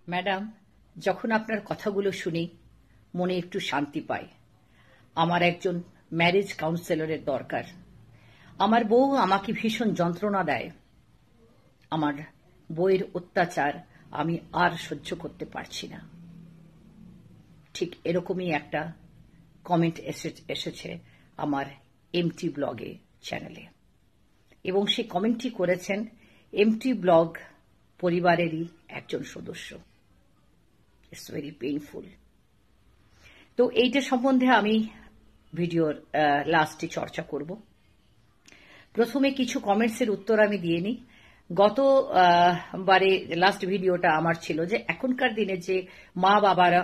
Madam, যখন আপনার কথাগুলো শুনি মনে একটু শান্তি পাই। আমার একজন ম্যারেজ কাউন্সেলরের দরকার। আমার বউ আমাকে ভীষণ যন্ত্রণা দেয়। আমার বউয়ের অত্যাচার আমি আর সহ্য করতে পারছি না। ঠিক এরকমই একটা কমেন্ট এসেছে আমার এমটি ব্লগে চ্যানেলে, এবং সেই কমেন্টটি করেছেন এমটি ব্লগ পরিবারেরই একজন সদস্য। It's very painful. তো এইটা সম্বন্ধে আমি ভিডিওর লাস্টে চর্চা করব। প্রথমে কিছু কমেন্টসের উত্তর আমি দিয়ে নিই। গত বারে লাস্ট ভিডিওটা আমার ছিল যে এখনকার দিনে যে মা বাবারা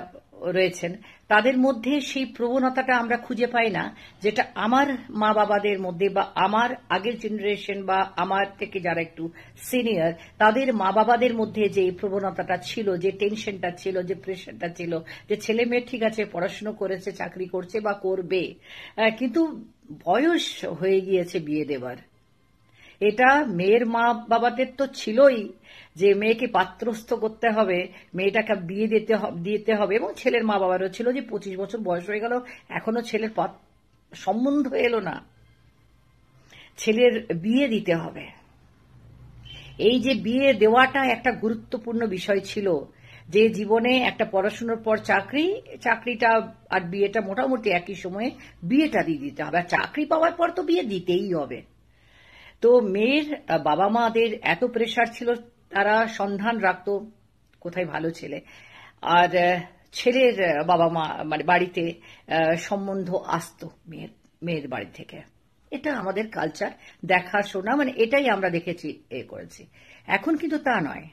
রয়েছেন তাদের মধ্যে সেই প্রবণতাটা আমরা খুঁজে পাই না, যেটা আমার মা বাবাদের মধ্যে বা আমার আগের জেনারেশন বা আমার থেকে যারা একটু সিনিয়র তাদের মা বাবাদের মধ্যে যে প্রবণতাটা ছিল, যে টেনশনটা ছিল, যে প্রেশারটা ছিল, যে ছেলে মেয়ে ঠিক আছে পড়াশোনা করেছে, চাকরি করছে বা করবে, কিন্তু বয়স হয়ে গিয়েছে বিয়ে দেবার। এটা মেয়ের মা বাবাদের তো ছিলই যে মেয়েকে পাত্রস্থ করতে হবে, মেয়েটাকে বিয়ে দিতে হবে, এবং ছেলের মা বাবারও ছিল যে 25 বছর বয়স হয়ে গেল এখনো ছেলের সম্বন্ধ এলো না, ছেলের বিয়ে দিতে হবে। এই যে বিয়ে দেওয়াটা একটা গুরুত্বপূর্ণ বিষয় ছিল, যে জীবনে একটা পড়াশোনার পর চাকরিটা আর বিয়েটা মোটামুটি একই সময়ে বিয়েটা দিয়ে দিতে হবে, আর চাকরি পাওয়ার পর তো বিয়ে দিতেই হবে। তো মেয়ের বাবা মাদের এত প্রেশার ছিল, তারা সন্ধান রাখত কোথায় ভালো ছেলে, আর ছেলের বাবা মা মানে বাড়িতে সম্বন্ধ আসতো মেয়ের বাড়ি থেকে। এটা আমাদের কালচার, দেখাশোনা, মানে এটাই আমরা দেখেছি, করেছি। এখন কিন্তু তা নয়।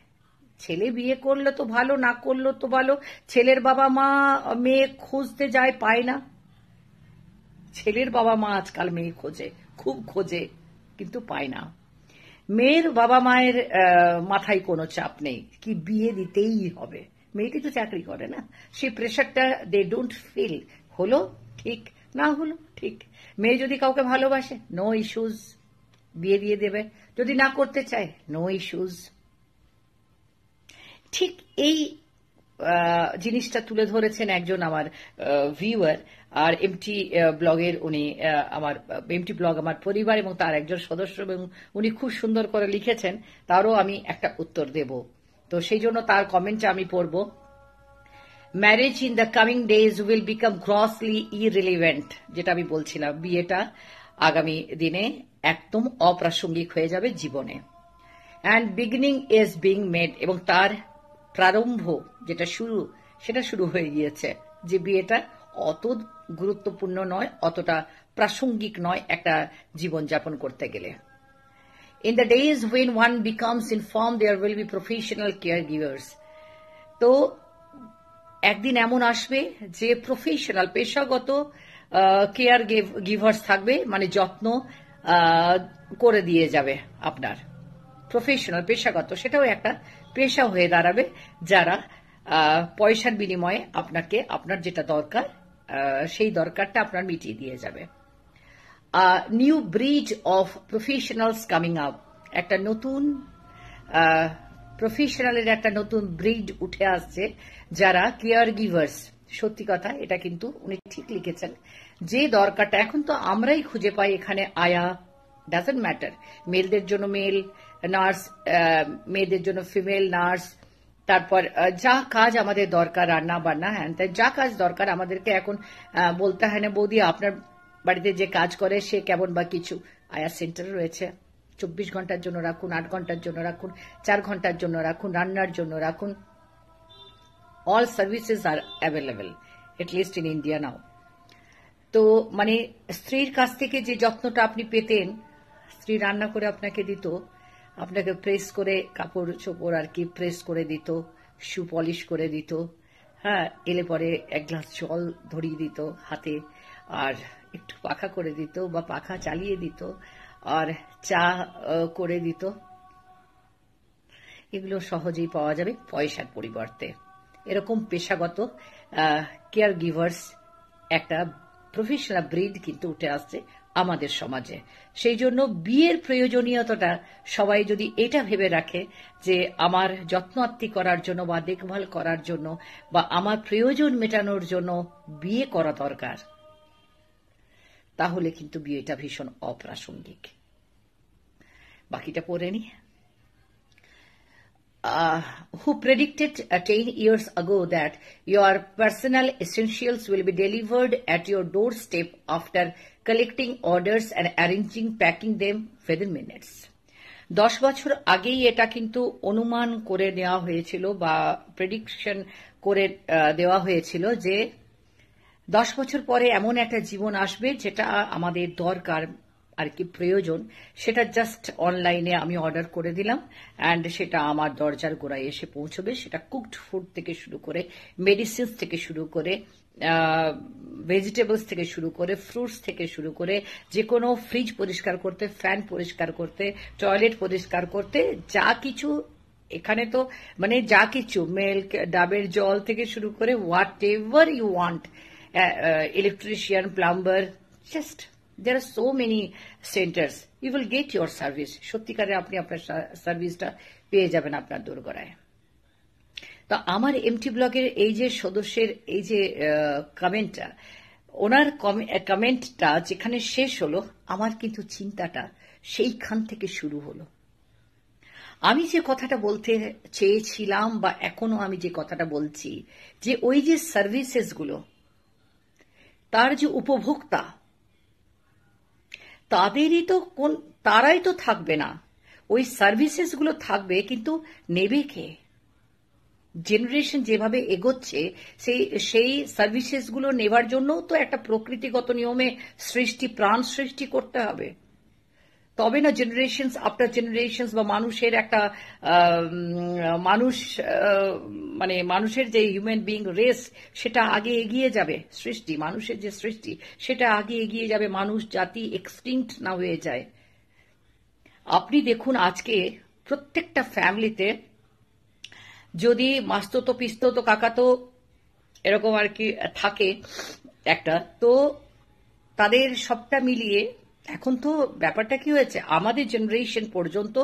ছেলে বিয়ে করলে তো ভালো, না করলো তো ভালো। ছেলের বাবা মা মেয়ে খুঁজতে যায়, পায় না। ছেলের বাবা মা আজকাল মেয়ে খোঁজে, খুব খোঁজে, কিন্তু পায় না। মেয়ের বাবা মায়ের মাথায় কোনো চাপ নেই কি বিয়ে দিতেই হবে। মেয়েটি তো চাকরি করে না, সেই প্রেশারটা দে ডোন্ট ফিল। হলো ঠিক, না হলো ঠিক। মেয়ে যদি কাউকে ভালোবাসে, নো ইস্যুজ, বিয়ে দিয়ে দেবে। যদি না করতে চায়, নো ইস্যুজ। ঠিক এই জিনিসটা তুলে ধরেছেন একজন আমার ভিউয়ার, আর এমটি ব্লগের উনি আমার এমটি ব্লগ আমার পরিবার এবং তার একজন সদস্য, এবং উনি খুব সুন্দর করে লিখেছেন, তারও আমি একটা উত্তর দেব। তো সেই জন্য তার কমেন্টটা আমি পড়ব। Marriage in the coming days will become grossly irrelevant, যেটা আমি বলছিলাম, বিয়েটা আগামী দিনে একদম অপ্রাসঙ্গিক হয়ে যাবে জীবনে। And beginning is being made, এবং তার প্রারম্ভ যেটা সেটা শুরু হয়ে গিয়েছে। যে বিয়েটা অত গুরুত্বপূর্ণ নয়, অতটা প্রাসঙ্গিক নয় একটা জীবনযাপন করতে গেলে। In the days when one becomes informed there will be professional caregivers, তো একদিন এমন আসবে যে প্রফেশনাল, পেশাগত কেয়ার গিভার্স থাকবে, মানে যত্ন করে দিয়ে যাবে আপনার। প্রফেশনাল, পেশাগত, সেটাও একটা পেশা হয়ে দাঁড়াবে, যারা পয়সার বিনিময়ে আপনাকে আপনার যেটা দরকার সেই দরকারটা আপনার মিটিয়ে দিয়ে যাবে। New breed of professionals coming up, একটা নতুন প্রফেশনালের একটা নতুন ব্রিড উঠে আসছে, যারা কেয়ার গিভার্স। সত্যি কথা, এটা কিন্তু উনি ঠিক লিখেছেন। যে দরকারটা এখন তো আমরাই খুঁজে পাই এখানে, আয়া, ডাজন্ট ম্যাটার, মেলদের জন্য মেল নার্স, মেয়েদের জন্য ফিমেল নার্স, তারপর যা কাজ আমাদের দরকার, রান্না বান্না, হ্যাঁ, তাই যা কাজ দরকার আমাদেরকে এখন বলতে হয় না, বৌদি আপনার বাড়িতে যে কাজ করে সে কেমন বা কিছু। আয়া সেন্টার রয়েছে, 24 ঘন্টার জন্য রাখুন, 8 ঘন্টার জন্য রাখুন, 4 ঘন্টার জন্য রাখুন, রান্নার জন্য রাখুন। All services R available, at least in India নাও। তো মানে স্ত্রীর কাছ থেকে যে যত্নটা আপনি পেতেন, স্ত্রী রান্না করে আপনাকে দিত, আপনাকে প্রেস করে কাপড় চোপড় আর কি প্রেস করে দিত, শু পলিশ করে দিত, হ্যাঁ, এলে পরে এক গ্লাস জল ধরিয়ে দিত হাতে, আর একটু পাখা করে দিত বা পাখা চালিয়ে দিত, আর চা করে দিত। এগুলো সহজেই পাওয়া যাবে পয়সার পরিবর্তে। এরকম পেশাগত কেয়ার গিভার্স একটা প্রফেশনাল ব্রিড কিন্তু উঠে আসছে আমাদের সমাজে। সেই জন্য বিয়ের প্রয়োজনীয়তাটা সবাই যদি এটা ভেবে রাখে যে আমার যত্নআত্তি করার জন্য বা দেখভাল করার জন্য বা আমার প্রয়োজন মেটানোর জন্য বিয়ে করা দরকার, তাহলে কিন্তু বিয়েটা ভীষণ অপ্রাসঙ্গিক। বাকিটা পড়ে নি। Who predicted 10 years ago that your personal essentials will be delivered at your doorstep after collecting orders and arranging packing them within minutes? 10 বছর আগেই এটা কিন্তু অনুমান করে নেওয়া হয়েছিল বা প্রেডিকশন করে দেওয়া হয়েছিল যে 10 বছর পরে এমন একটা জীবন আসবে যেটা আমাদের দরকার আর কি প্রয়োজন, সেটা জাস্ট অনলাইনে আমি অর্ডার করে দিলাম অ্যান্ড সেটা আমার দরজার গোড়ায় এসে পৌঁছবে। সেটা কুকড ফুড থেকে শুরু করে, মেডিসিনস থেকে শুরু করে, ভেজিটেবলস থেকে শুরু করে, ফ্রুটস থেকে শুরু করে, যে কোনো ফ্রিজ পরিষ্কার করতে, ফ্যান পরিষ্কার করতে, টয়লেট পরিষ্কার করতে, যা কিছু এখানে তো মানে যা কিছু মিল্ক, ডাবের জল থেকে শুরু করে whatever you want, electrician, plumber, just there are so many centers. You will get your service. সত্যিকারে আপনি আপনার সার্ভিসটা পেয়ে যাবেন আপনার দোরগোড়ায়। তো আমার এমটি ব্লগের এই যে সদস্যের এই যে কমেন্টটা, ওনার কমেন্টটা যেখানে শেষ হলো, আমার কিন্তু চিন্তাটা সেইখান থেকে শুরু হলো। আমি যে কথাটা বলতে চেয়েছিলাম বা এখনো আমি যে কথাটা বলছি, যে ওই যে সার্ভিসেসগুলো, তার যে উপভোক্তা, তারাই তো থাকবে না, ওই সার্ভিসেসগুলো থাকবে, কিন্তু নেবে কে? জেনারেশন যেভাবে এগোচ্ছে সেই সার্ভিসেসগুলো নেবার জন্য তো একটা প্রকৃতিগত নিয়মে প্রাণ সৃষ্টি করতে হবে। তবে না জেনারেশনস আফটার জেনারেশনস বা মানুষের একটা মানে মানুষের যে হিউম্যান বিইং রেস, সেটা আগে এগিয়ে যাবে। মানুষের যে সৃষ্টি সেটা আগে এগিয়ে যাবে, মানুষ জাতি এক্সটিংক্ট না হয়ে যায়। আপনি দেখুন আজকে প্রত্যেকটা ফ্যামিলিতে যদি মাস্তুতো পিস্তুতো কাকাতো এরকম আর কি থাকে একটা, তো তাদের সবটা মিলিয়ে এখন তো ব্যাপারটা কি হয়েছে, আমাদের জেনারেশন পর্যন্ত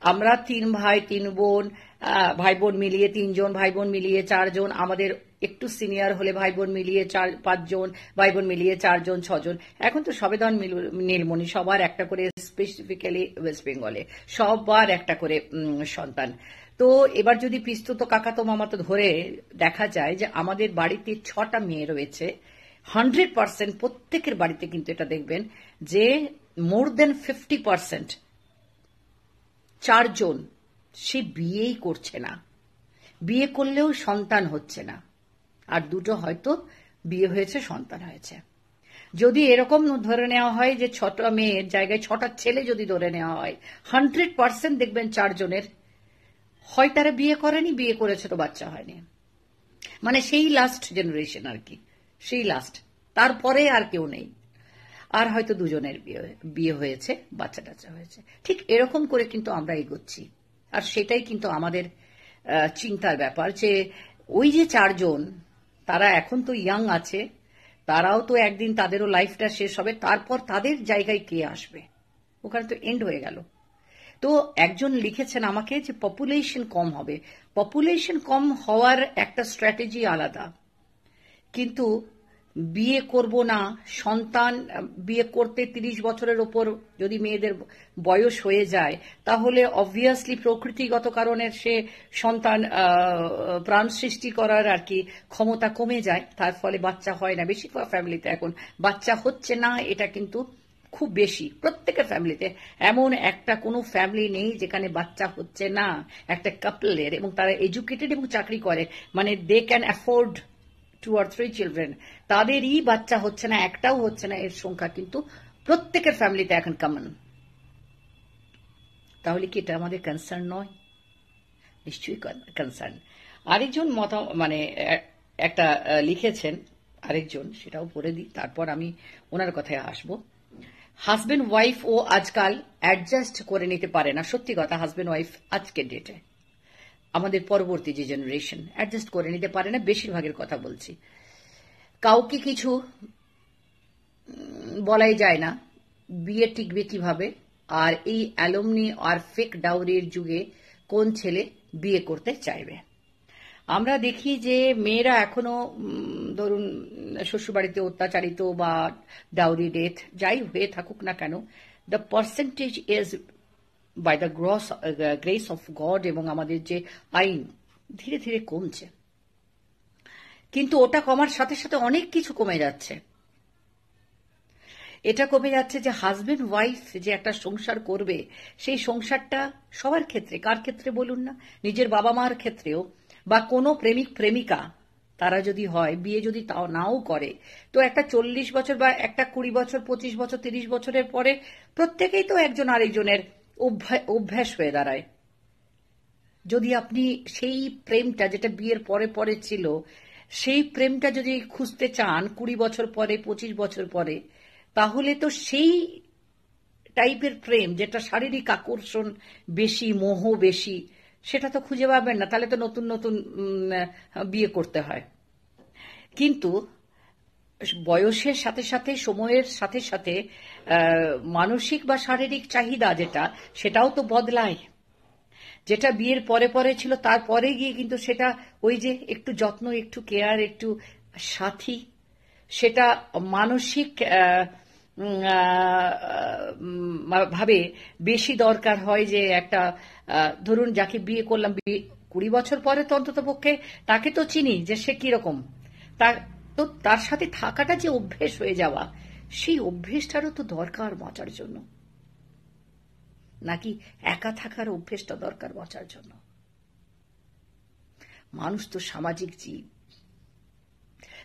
আমরা 3 ভাই 3 বোন, ভাই বোন মিলিয়ে 3 জন, ভাই বোন মিলিয়ে 4 জন, আমাদের একটু সিনিয়র হলে ভাই বোন মিলিয়ে 4-5 জন, ভাই বোন মিলিয়ে 4 জন 6 জন। এখন তো সবেদান নীলমণি, সবার একটা করে, স্পেসিফিক্যালি ওয়েস্ট বেঙ্গলে সবার একটা করে সন্তান। তো এবার যদি পিস্তুতো কাকাতো মামাতো ধরে দেখা যায় যে আমাদের বাড়িতে 6টা মেয়ে রয়েছে, 100% প্রত্যেকের বাড়িতে কিন্তু এটা দেখবেন যে মোর দেন 50% 4 জন সে বিয়েই করছে না, বিয়ে করলেও সন্তান হচ্ছে না, আর 2টো হয়তো বিয়ে হয়েছে, সন্তান হয়েছে। যদি এরকম ধরে নেওয়া হয় যে 6টা মেয়ের জায়গায় 6টা ছেলে যদি ধরে নেওয়া হয়, 100% দেখবেন 4 জনের হয় তারা বিয়ে করেনি, বিয়ে করেছে তো বাচ্চা হয়নি, মানে সেই লাস্ট জেনারেশন আর কি, সেই লাস্ট, তারপরে আর কেউ নেই। আর হয়তো 2 জনের বিয়ে হয়েছে, বাচ্চা টাচ্চা হয়েছে। ঠিক এরকম করে কিন্তু আমরা এগোচ্ছি। আর সেটাই কিন্তু আমাদের চিন্তার ব্যাপার, যে ওই যে 4 জন, তারা এখন তো ইয়াং আছে, তারাও তো একদিন তাদেরও লাইফটা শেষ হবে, তারপর তাদের জায়গায় কে আসবে? ওখানে তো এন্ড হয়ে গেল। তো একজন লিখেছেন আমাকে যে পপুলেশন কম হবে। পপুলেশন কম হওয়ার একটা স্ট্র্যাটেজি আলাদা, কিন্তু বিয়ে করব না, সন্তান বিয়ে করতে 30 বছরের ওপর যদি মেয়েদের বয়স হয়ে যায়, তাহলে অবভিয়াসলি প্রকৃতিগত কারণে সে সন্তান প্রাণ সৃষ্টি করার আর কি ক্ষমতা কমে যায়, তার ফলে বাচ্চা হয় না। বেশিরভাগ ফ্যামিলিতে এখন বাচ্চা হচ্ছে না, এটা কিন্তু খুব বেশি, প্রত্যেকের ফ্যামিলিতে। এমন একটা কোনো ফ্যামিলি নেই যেখানে বাচ্চা হচ্ছে না একটা কাপলের, এবং তারা এডুকেটেড এবং চাকরি করে, মানে they can afford 2 or 3 children, তাদেরই বাচ্চা হচ্ছে না, একটাও হচ্ছে না, এর সংখ্যা কিন্তু প্রত্যেকের ফ্যামিলিতে এখন কমন। তাহলে কি এটা আমাদের কনসার্ন নয়? নিশ্চয়ই কনসার্ন। আরেকজন মানে একটা লিখেছেন আরেকজন, সেটাও পড়ে দিই, তারপর আমি ওনার কথায় আসবো। হাজবেন্ড ওয়াইফ ও আজকাল অ্যাডজাস্ট করে নিতে পারে না। সত্যি কথা, হাজবেন্ড ওয়াইফ আজকের ডেটে, আমাদের পরবর্তী যে জেনারেশন, অ্যাডজাস্ট করে নিতে পারে না, বেশিরভাগের কথা বলছি। কাউকে কিছু বলাই যায় না, বিয়ে টিকবে কিভাবে, আর এই অ্যালুমনি আর ফেক ডাউরির যুগে কোন ছেলে বিয়ে করতে চাইবে। আমরা দেখি যে মেয়েরা এখনো ধরুন শ্বশুরবাড়িতে অত্যাচারিত বা ডাউরি ডেথ যাই হয়ে থাকুক না কেন, the percentage is by the grace of God এবং আমাদের যে আইন ধীরে ধীরে কমছে। কিন্তু ওটা কমার সাথে সাথে অনেক কিছু কমে যাচ্ছে। এটা কমে যাচ্ছে যে হাজবেন্ড ওয়াইফ যে একটা সংসার করবে, সেই সংসারটা সবার ক্ষেত্রে, কার ক্ষেত্রে বলুন না, নিজের বাবা মার ক্ষেত্রেও বা কোনো প্রেমিক প্রেমিকা তারা যদি হয়, বিয়ে যদি তাও নাও করে, তো একটা 40 বছর বা একটা 20 বছর 25 বছর 30 বছরের পরে প্রত্যেকেই তো একজন আরেকজনের অভ্যাস হয়ে দাঁড়ায়। যদি আপনি সেই প্রেমটা যেটা বিয়ের পরে পরে ছিল, সেই প্রেমটা যদি খুঁজতে চান 20 বছর পরে 25 বছর পরে, তাহলে তো সেই টাইপের প্রেম যেটা শারীরিক আকর্ষণ বেশি, মোহ বেশি, সেটা তো খুঁজে পাবেন না। তাহলে তো নতুন নতুন বিয়ে করতে হয়। কিন্তু বয়সের সাথে সাথে, সময়ের সাথে সাথে মানসিক বা শারীরিক চাহিদা যেটা, সেটাও তো বদলায়। যেটা বিয়ের পরে পরে ছিল, তারপরে গিয়ে কিন্তু সেটা ওই যে একটু যত্ন, একটু কেয়ার, একটু সাথী, সেটা মানসিক ভাবে বেশি দরকার হয়। যে একটা ধরুন যাকে বিয়ে করলাম 20 বছর পরে, তো অন্তত পক্ষে তাকে তো চিনি যে সে কিরকম, তো তার সাথে থাকাটা যে অভ্যেস হয়ে যাওয়া, সেই অভ্যেসটারও তো দরকার বাঁচার জন্য, নাকি একা থাকার অভ্যেসটা দরকার বাঁচার জন্য? মানুষ তো সামাজিক জীব।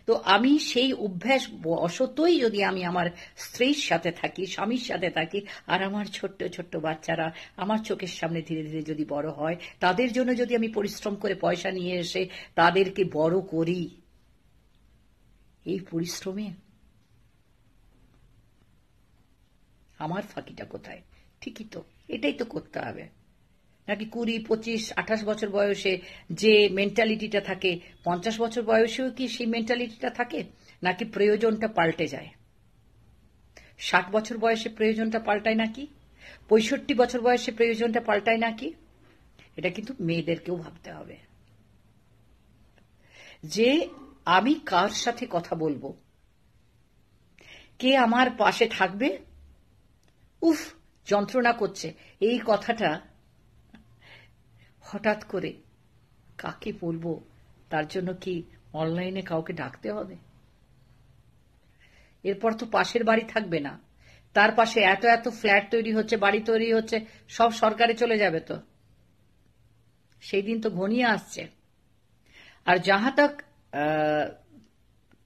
তো আমি সেই অভ্যাস বশতই যদি আমি আমার স্ত্রীর সাথে থাকি, স্বামীর সাথে থাকি, আর আমার ছোট্ট ছোট্ট বাচ্চারা আমার চোখের সামনে ধীরে ধীরে যদি বড় হয়, তাদের জন্য যদি আমি পরিশ্রম করে পয়সা নিয়ে এসে তাদেরকে বড় করি, এই পরিশ্রমে আমার ফাঁকিটা কোথায়? ঠিকই তো, এটাই তো করতে হবে। নাকি 20, 25, 28 বছর বয়সে যে মেন্টালিটিটা থাকে, 50 বছর বয়সেও কি সেই মেন্টালিটিটা থাকে? নাকি প্রয়োজনটা পাল্টে যায়? 60 বছর বয়সে প্রয়োজনটা পাল্টায় নাকি? 65 বছর বয়সে প্রয়োজনটা পাল্টায় নাকি? এটা কিন্তু মেয়েদেরকেও ভাবতে হবে যে আমি কার সাথে কথা বলবো, কে আমার পাশে থাকবে। উফ, যন্ত্রণা করছে এই কথাটা হঠাৎ করে কাকে বলবো? তার জন্য কি অনলাইনে কাউকে ডাকতে হবে? এরপর তো পাশের বাড়ি থাকবে না, তার পাশে এত এত ফ্ল্যাট তৈরি হচ্ছে, বাড়ি তৈরি হচ্ছে, সব সরকারে চলে যাবে। তো সেই দিন তো ঘনিয়ে আসছে। আর যাহা তক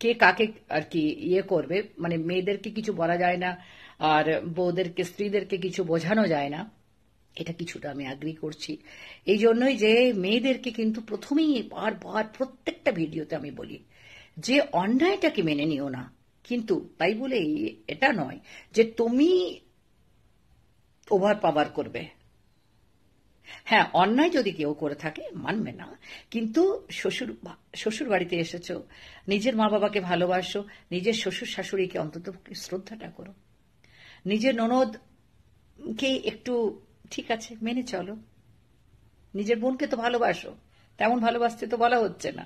কে কাকে আর কি ইয়ে করবে, মানে মেয়েদেরকে কিছু বলা যায় না, আর বউদেরকে, স্ত্রীদেরকে কিছু বোঝানো যায় না, এটা কিছুটা আমি অ্যাগ্রি করছি। এই জন্যই যে মেয়েদেরকে কিন্তু প্রথমেই বারবার প্রত্যেকটা ভিডিওতে আমি বলি যে অন্যায়টাকে মেনে নিও না, কিন্তু তাই বলে এটা নয় যে তুমি ওভার পাওয়ার করবে। হ্যাঁ, অন্যায় যদি কেউ করে থাকে মানবে না, কিন্তু শ্বশুর বাড়িতে এসেছো, নিজের মা বাবাকে ভালোবাসো, নিজের শ্বশুর শাশুড়িকে অন্তত শ্রদ্ধাটা করো, নিজের ননদকে একটু ঠিক আছে মেনে চলো, নিজের বোনকে তো ভালোবাসো, তেমন ভালোবাসতে তো বলা হচ্ছে না।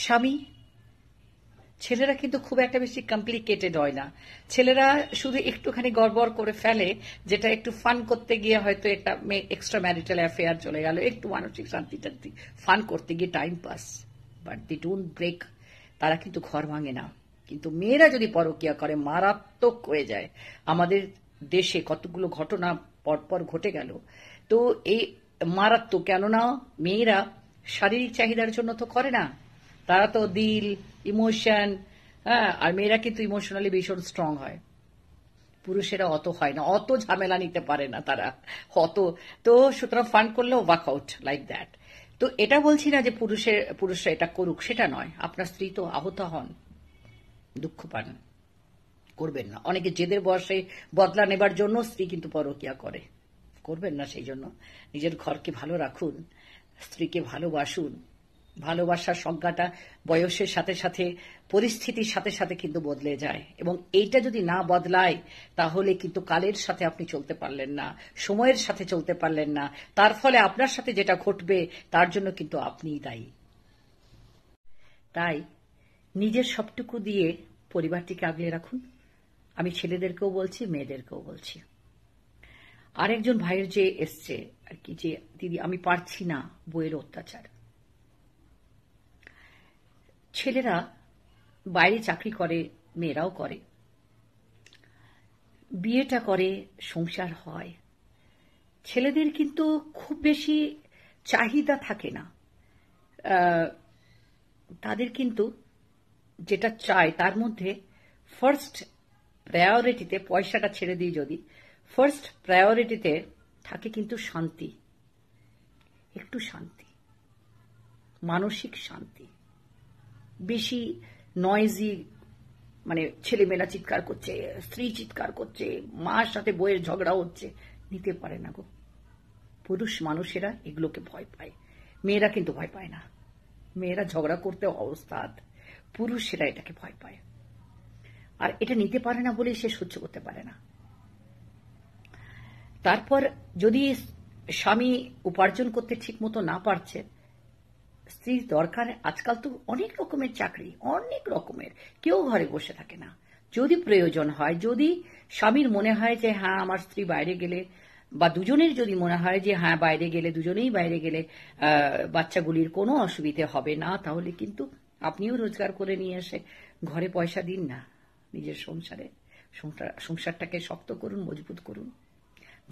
স্বামী, ছেলেরা কিন্তু খুব একটা বেশি কমপ্লিকেটেড হয় না। ছেলেরা শুধু একটুখানি গড়বড় করে ফেলে, যেটা একটু ফান করতে গিয়ে হয়তো একটা এক্সট্রা ম্যারিটাল অ্যাফেয়ার চলে গেল, একটু মানসিক শান্তি টান্তি ফান করতে গিয়ে time pass, but they don't break. তারা কিন্তু ঘর ভাঙে না। কিন্তু মেয়েরা যদি পরকীয়া করে, মারাত্মক হয়ে যায়। আমাদের দেশে কতগুলো ঘটনা পরপর ঘটে গেল। তো এই মারাত্মক, কেননা মেয়েরা শারীরিক চাহিদার জন্য তো করে না, তারা তো দিল, ইমোশন, হ্যাঁ, আর মেয়েরা কিন্তু ইমোশনালি ভীষণ স্ট্রং হয়। পুরুষেরা অত হয় না, অত ঝামেলা নিতে পারে না তারা, অত। তো সুতরাং ফান করলেও ওয়ার্ক আউট লাইক দ্যাট। তো এটা বলছি না যে পুরুষরা এটা করুক, সেটা নয়। আপনার স্ত্রী তো আহত হন, দুঃখ পান, করবেন না। অনেকে জেদের বয়সে বদলা নেবার জন্য স্ত্রী কিন্তু পরকীয়া করে, করবেন না। সেই জন্য নিজের ঘরকে ভালো রাখুন, স্ত্রীকে ভালোবাসুন, ভালোবাসার সংজ্ঞাটা বয়সের সাথে সাথে, পরিস্থিতির সাথে সাথে কিন্তু বদলে যায়, এবং এইটা যদি না বদলায় তাহলে কিন্তু কালের সাথে আপনি চলতে পারলেন না, সময়ের সাথে চলতে পারলেন না, তার ফলে আপনার সাথে যেটা ঘটবে তার জন্য কিন্তু আপনিই দায়ী। তাই নিজের সবটুকু দিয়ে পরিবারটিকে আগলে রাখুন। আমি ছেলেদেরকেও বলছি, মেয়েদেরকেও বলছি। আরেকজন ভাইয়ের যে এসছে আর কি, যে দিদি আমি পারছি না, বইয়ের অত্যাচার। ছেলেরা বাইরে চাকরি করে, মেয়েরাও করে, বিয়েটা করে, সংসার হয়। ছেলেদের কিন্তু খুব বেশি চাহিদা থাকে না, তাদের কিন্তু যেটা চায় তার মধ্যে ফার্স্ট প্রায়োরিটিতে, পয়সাটা ছেড়ে দিই যদি, ফার্স্ট প্রায়োরিটিতে থাকে কিন্তু শান্তি, একটু শান্তি, মানসিক শান্তি। বেশি নয়েজি, মানে ছেলেমেয়েরা চিৎকার করছে, স্ত্রী চিৎকার করছে, মার সাথে বইয়ের ঝগড়া হচ্ছে, নিতে পারে না গো। পুরুষ মানুষেরা এগুলোকে ভয় পায়, মেয়েরা কিন্তু ভয় পায় না। মেয়েরা ঝগড়া করতে অবস্থাত, পুরুষেরা এটাকে ভয় পায়, আর এটা নিতে পারে না বলে সে সহ্য করতে পারে না। তারপর যদি স্বামী উপার্জন করতে ঠিক মতো না পারছে, স্ত্রীর দরকার। আজকাল তো অনেক রকমের চাকরি, অনেক রকমের, কেউ ঘরে বসে থাকে না। যদি প্রয়োজন হয়, যদি স্বামীর মনে হয় যে হ্যাঁ আমার স্ত্রী বাইরে গেলে, বা দুজনের যদি মনে হয় যে হ্যাঁ বাইরে গেলে, দুজনেই বাইরে গেলে বাচ্চাগুলির কোনো অসুবিধে হবে না, তাহলে কিন্তু আপনিও রোজগার করে নিয়ে এসে ঘরে পয়সা দিন না, নিজের সংসারটাকে শক্ত করুন, মজবুত করুন।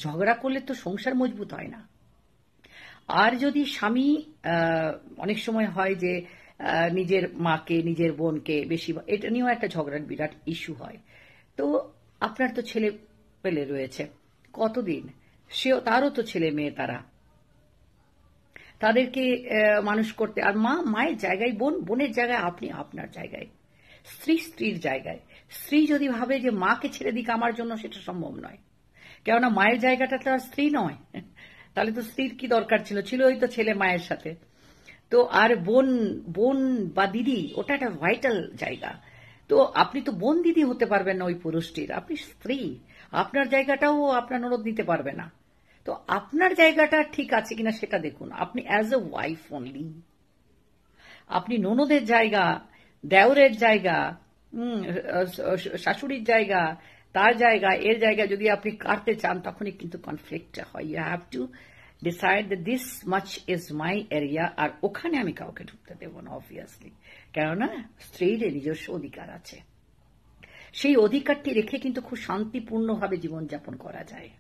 ঝগড়া করলে তো সংসার মজবুত হয় না। আর যদি স্বামী, অনেক সময় হয় যে নিজের মাকে, নিজের বোনকে বেশি, এটা নিয়েও একটা ঝগড়ার বিরাট ইস্যু হয়। তো আপনার তো ছেলে পেলে রয়েছে, কতদিন তারও তো ছেলে মেয়ে, তাদেরকে মানুষ করতে, আর মা মায়ের জায়গায়, বোন বোনের জায়গায়, আপনি আপনার জায়গায়, স্ত্রী স্ত্রীর জায়গায়। স্ত্রী যদি ভাবে যে মাকে ছেড়ে দিক আমার জন্য, সেটা সম্ভব নয়, কেননা মায়ের জায়গাটা তো আর স্ত্রী নয়। তাহলে তো স্ত্রীর কি দরকার ছিল, ওই তো ছেলে মায়ের সাথে। তো আর বোন বা দিদি, ওটা একটা ভাইটাল জায়গা। তো আপনি তো বোন দিদি হতে পারবেন না ওই পুরুষটির, আপনি স্ত্রী, আপনার জায়গাটাও আপনার ননদ নিতে পারবে না। তো আপনার জায়গাটা ঠিক আছে কিনা সেটা দেখুন, আপনি অ্যাজ এ ওয়াইফ অনলি। আপনি ননদের জায়গা, দেওরের জায়গা, শাশুড়ির জায়গা, তার জায়গা, এর জায়গা যদি আপনি কাটতে চান, তখনই কিন্তু কনফ্লিক্টটা হয়। You have to decide that this much is my area, আর ওখানে আমি কাউকে ঢুকতে দেব না অবভিয়াসলি, কেননা স্ত্রীর নিজস্ব অধিকার আছে। সেই অধিকারটি রেখে কিন্তু খুব শান্তিপূর্ণভাবে জীবনযাপন করা যায়।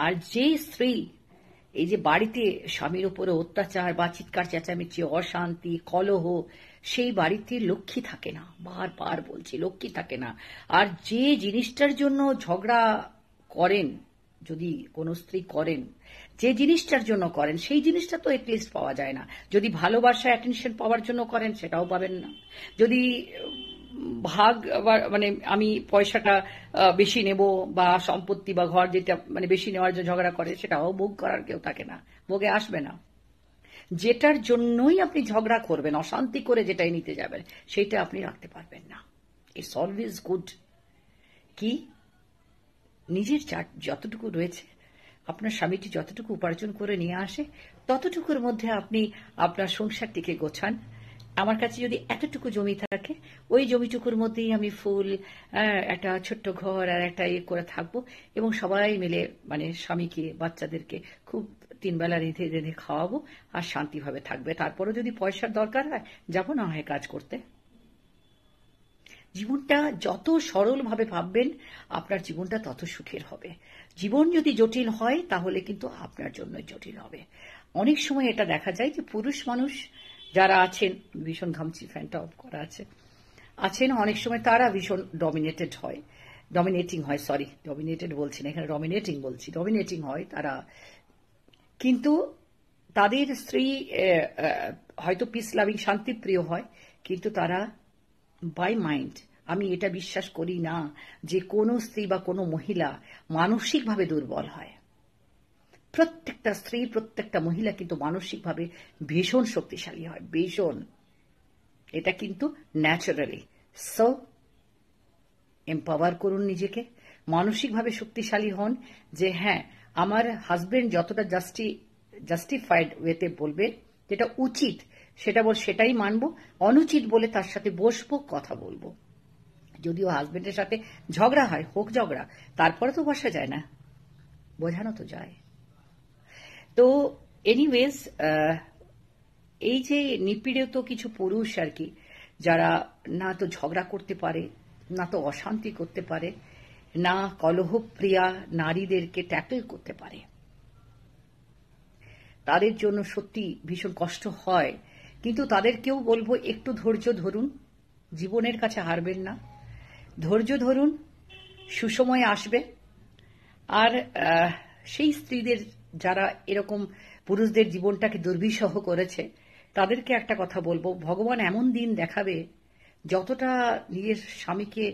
আর যে স্ত্রী এই যে বাড়িতে স্বামীর উপরে অত্যাচার বা চিৎকার চেঁচামেচি, অশান্তি, কলহ, সেই বাড়িতে লক্ষ্মী থাকে না, বারবার বলছি, লক্ষ্মী থাকে না। আর যে জিনিসটার জন্য ঝগড়া করেন, যদি কোনো স্ত্রী করেন, যে জিনিসটার জন্য করেন, সেই জিনিসটা তো এটলিস্ট পাওয়া যায় না। যদি ভালোবাসা, অ্যাটেনশন পাওয়ার জন্য করেন, সেটাও পাবেন না। যদি ভাগ, মানে আমি পয়সাটা বেশি নেব, বা সম্পত্তি বা ঘর যেটা মানে বেশি নেওয়ার জন্য ঝগড়া করে, সেটাও ভোগ করার কেউ থাকে না, ভোগে আসবে না। যেটার জন্যই আপনি ঝগড়া করবেন, অশান্তি করে যেটাই নিতে যাবেন, সেইটা আপনি রাখতে পারবেন না। ইটস অলওয়েজ গুড কি নিজের যতটুকু রয়েছে, আপনার স্বামীটি যতটুকু উপার্জন করে নিয়ে আসে, ততটুকুর মধ্যে আপনি আপনার সংসারটিকে গোছান। আমার কাছে যদি এতটুকু জমি থাকে, ওই জমিটুকুর মধ্যেই আমি ফুল, একটা ছোট্ট ঘর আর একটা করে থাকবো, এবং সবাই মিলে, মানে স্বামীকে, বাচ্চাদেরকে খুব 3 বেলা রেঁধে রেঁধে খাওয়াবো, আর শান্তিভাবে থাকবে। তারপরেও যদি পয়সার দরকার হয়, যাবো না হয় কাজ করতে। জীবনটা যত সরলভাবে ভাববেন, আপনার জীবনটা তত সুখের হবে। জীবন যদি জটিল হয়, তাহলে কিন্তু আপনার জন্য জটিল হবে। অনেক সময় এটা দেখা যায় যে পুরুষ মানুষ যারা আছেন, ভীষণ ঘামছি, ফ্যানটা অফ করা আছেন, অনেক সময় তারা ভীষণ ডমিনেটিং হয়, সরি ডমিনেটেড বলছি না, এখানে ডমিনেটিং হয় তারা। কিন্তু তাদের স্ত্রী হয়তো পিস লাভিং, শান্তিপ্রিয় হয়, কিন্তু তারা বাই মাইন্ড, আমি এটা বিশ্বাস করি না যে কোনো স্ত্রী বা কোনো মহিলা মানসিকভাবে দুর্বল হয়। প্রত্যেকটা স্ত্রী, প্রত্যেকটা মহিলা কিন্তু মানসিকভাবে ভীষণ শক্তিশালী হয়, ভীষণ। এটা কিন্তু ন্যাচারালি। সো এম্পাওয়ার করুন নিজেকে, মানসিকভাবে শক্তিশালী হন যে হ্যাঁ, আমার হাজবেন্ড যতটা জাস্টিফাইড ওয়েতে বলবে, যেটা উচিত সেটাই মানবো, অনুচিত বলে তার সাথে বসবো, কথা বলবো। যদিও হাজবেন্ডের সাথে ঝগড়া হয়, হোক ঝগড়া, তারপরে তো বসা যায় না, বোঝানো তো যায়। তো এনিওয়েজ, এই যে নিপীড়িত কিছু পুরুষ আর কি, যারা না তো ঝগড়া করতে পারে, না তো অশান্তি করতে পারে, না কলহপ্রিয়া নারীদেরকে ট্যাকল করতে পারে, তাদের জন্য সত্যি ভীষণ কষ্ট হয়। কিন্তু তাদেরকেও বলবো একটু ধৈর্য ধরুন, জীবনের কাছে হারবেন না, ধৈর্য ধরুন, সুসময় আসবে। আর সেই স্ত্রীদের যারা এরকম পুরুষদের জীবনটাকে দুর্বিষহ করেছে, তাদেরকে একটা কথা বলবো, ভগবান এমন দিন দেখাবে, যতটা নিজের স্বামীকে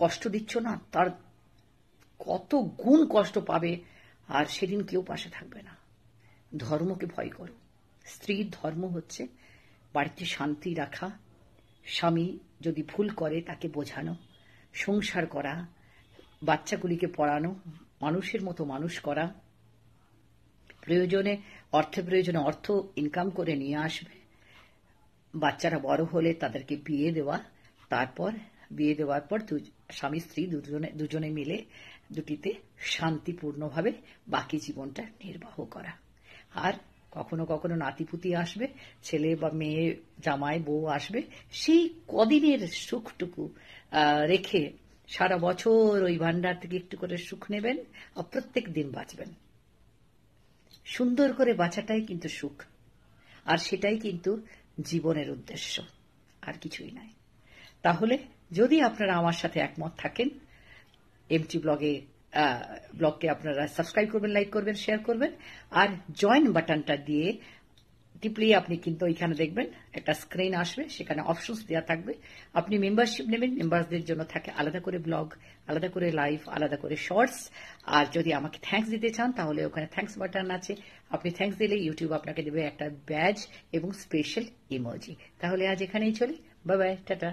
কষ্ট দিচ্ছ না, তার কত গুণ কষ্ট পাবে, আর সেদিন কেউ পাশে থাকবে না। ধর্মকে ভয় করো। স্ত্রীর ধর্ম হচ্ছে বাড়িতে শান্তি রাখা, স্বামী যদি ভুল করে তাকে বোঝানো, সংসার করা, বাচ্চাগুলিকে পড়ানো, মানুষের মতো মানুষ করা, প্রয়োজনে অর্থ ইনকাম করে নিয়ে আসবে, বাচ্চারা বড় হলে তাদেরকে বিয়ে দেওয়া, তারপর বিয়ে দেওয়ার পর স্বামী স্ত্রী দুজনে মিলে দুটিতে শান্তিপূর্ণভাবে বাকি জীবনটা নির্বাহ করা। আর কখনো কখনো নাতিপুতি আসবে, ছেলে বা মেয়ে, জামাই, বউ আসবে, সেই কদিনের সুখটুকু রেখে সারা বছর ওই ভান্ডার থেকে একটু করে সুখ নেবেন, আর প্রত্যেক দিন বাঁচবেন। সুন্দর করে বাঁচাটাই কিন্তু সুখ, আর সেটাই কিন্তু জীবনের উদ্দেশ্য, আর কিছুই নাই। তাহলে যদি আপনারা আমার সাথে একমত থাকেন, এমটি ব্লগকে আপনারা সাবস্ক্রাইব করবেন, লাইক করবেন, শেয়ার করবেন, আর জয়েন বাটনটা দিয়ে টিপলেই আপনি কিন্তু ওইখানে দেখবেন একটা স্ক্রিন আসবে, সেখানে অপশনস দেওয়া থাকবে। আপনি মেম্বারশিপ নেবেন, মেম্বারসদের জন্য থাকে আলাদা করে ব্লগ, আলাদা করে লাইভ, আলাদা করে শর্টস। আর যদি আমাকে থ্যাঙ্কস দিতে চান, তাহলে ওখানে থ্যাঙ্কস বাটন আছে, আপনি থ্যাঙ্কস দিলে ইউটিউব আপনাকে দেবে একটা ব্যাজ এবং স্পেশাল ইমোজি। তাহলে আজ এখানেই চলি, বাই বাই, টাটা।